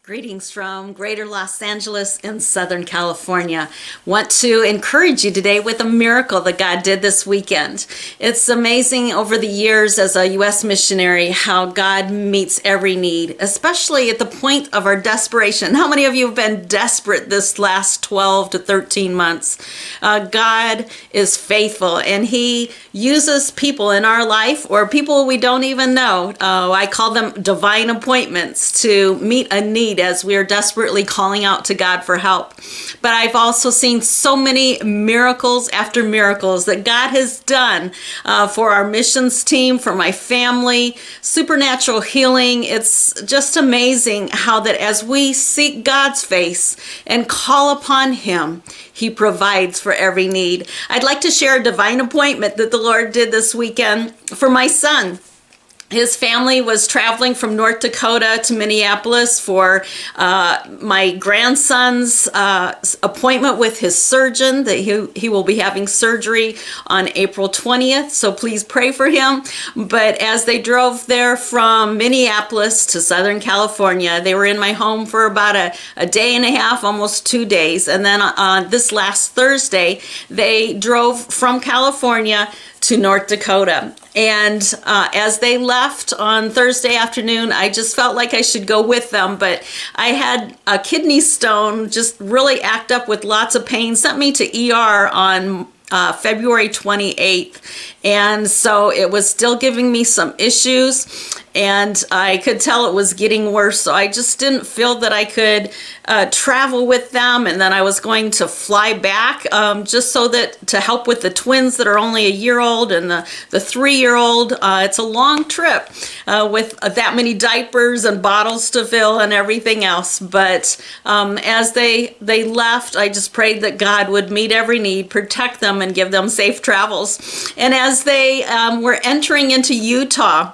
Greetings from Greater Los Angeles in Southern California. Want to encourage you today with a miracle that God did this weekend. It's amazing over the years as a U.S. missionary how God meets every need, especially at the point of our desperation. How many of you have been desperate this last 12 to 13 months? God is faithful, and He uses people in our life or people we don't even know. I call them divine appointments to meet a need as we are desperately calling out to God for help. But I've also seen so many miracles after miracles that God has done for our missions team, for my family, supernatural healing. It's just amazing how that as we seek God's face and call upon Him, He provides for every need. I'd like to share a divine appointment that the Lord did this weekend for my son. His family was traveling from North Dakota to Minneapolis for my grandson's appointment with his surgeon. That he will be having surgery on April 20th, so please pray for him. But as they drove there from Minneapolis to Southern California, they were in my home for about a day and a half, almost 2 days. And then on this last Thursday, they drove from California to North Dakota. And as they left on Thursday afternoon, I just felt like I should go with them. But I had a kidney stone just really act up with lots of pain, sent me to ER on February 28th. And so it was still giving me some issues, and I could tell it was getting worse. So I just didn't feel that I could travel with them. And then I was going to fly back just so that to help with the twins that are only a year old and the 3-year-old. It's a long trip with that many diapers and bottles to fill and everything else. But as they left, I just prayed that God would meet every need, protect them, and give them safe travels. And as they were entering into Utah,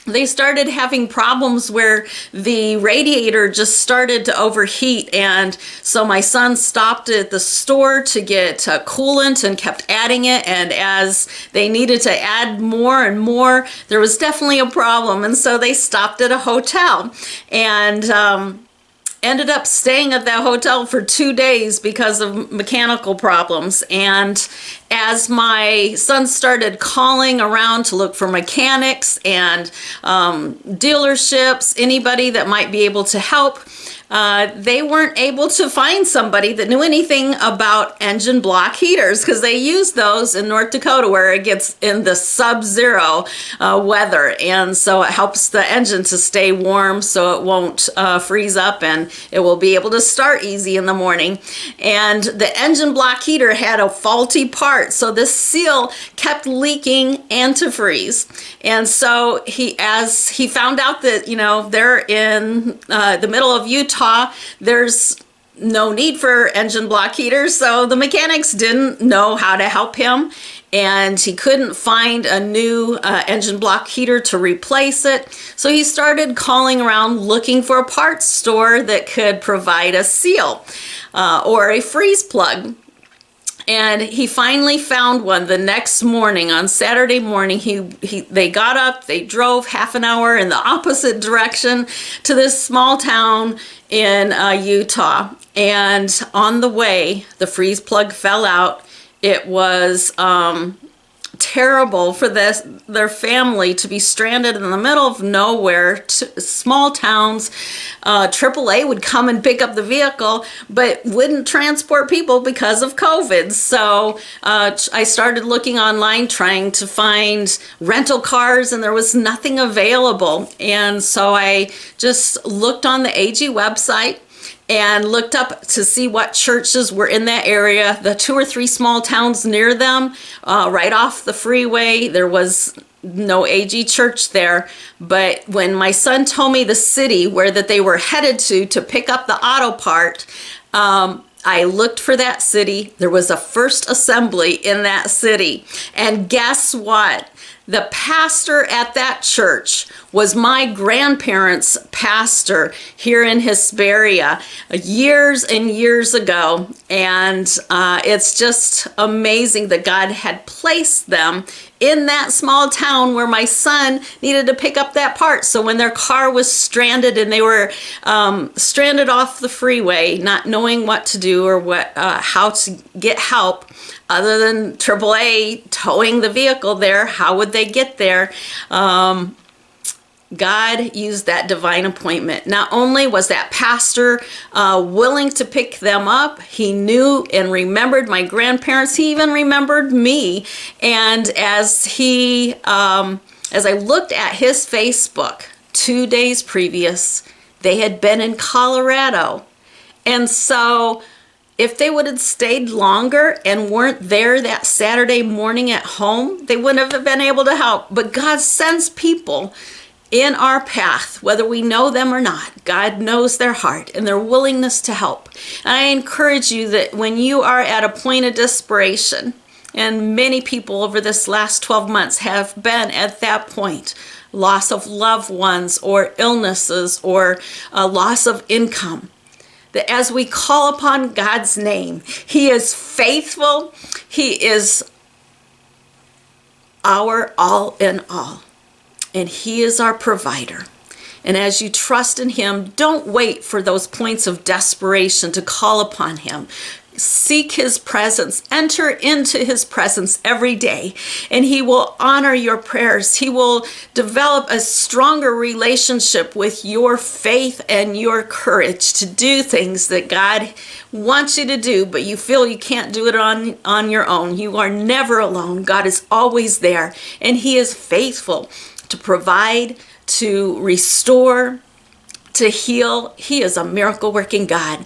they started having problems where the radiator just started to overheat. And so my son stopped at the store to get coolant and kept adding it. And as they needed to add more and more, there was definitely a problem. And so they stopped at a hotel and ended up staying at that hotel for 2 days because of mechanical problems. And as my son started calling around to look for mechanics and dealerships, anybody that might be able to help, they weren't able to find somebody that knew anything about engine block heaters, because they use those in North Dakota where it gets in the sub-zero weather. And so it helps the engine to stay warm so it won't freeze up, and it will be able to start easy in the morning. And the engine block heater had a faulty part, so this seal kept leaking antifreeze. And so as he found out that, they're in the middle of Utah, there's no need for engine block heaters, so the mechanics didn't know how to help him, and he couldn't find a new engine block heater to replace it. So he started calling around looking for a parts store that could provide a seal or a freeze plug. And he finally found one the next morning. On Saturday morning, they got up, they drove half an hour in the opposite direction to this small town in Utah. And on the way, the freeze plug fell out. It was terrible for their family to be stranded in the middle of nowhere, small towns. AAA would come and pick up the vehicle, but wouldn't transport people because of COVID. So I started looking online trying to find rental cars, and there was nothing available. And so I just looked on the AG website and looked up to see what churches were in that area. The 2 or 3 small towns near them, right off the freeway, there was no AG church there. But when my son told me the city where that they were headed to pick up the auto part, I looked for that city. There was a First Assembly in that city. And guess what? The pastor at that church was my grandparents' pastor here in Hesperia years and years ago. And it's just amazing that God had placed them in that small town where my son needed to pick up that part. So when their car was stranded and they were stranded off the freeway, not knowing what to do or how to get help, other than AAA towing the vehicle there, how would they get there? God used that divine appointment. Not only was that pastor willing to pick them up, he knew and remembered my grandparents. He even remembered me. And as I looked at his Facebook 2 days previous, they had been in Colorado. And so if they would have stayed longer and weren't there that Saturday morning at home, they wouldn't have been able to help. But God sends people in our path, whether we know them or not. God knows their heart and their willingness to help. And I encourage you that when you are at a point of desperation, and many people over this last 12 months have been at that point, loss of loved ones or illnesses or a loss of income, that as we call upon God's name, He is faithful. He is our all in all. And He is our provider. And as you trust in Him, don't wait for those points of desperation to call upon Him. Seek His presence. Enter into His presence every day, and He will honor your prayers. He will develop a stronger relationship with your faith and your courage to do things that God wants you to do, but you feel you can't do it on your own. You are never alone. God is always there, and He is faithful to provide, to restore, to heal. He is a miracle-working God.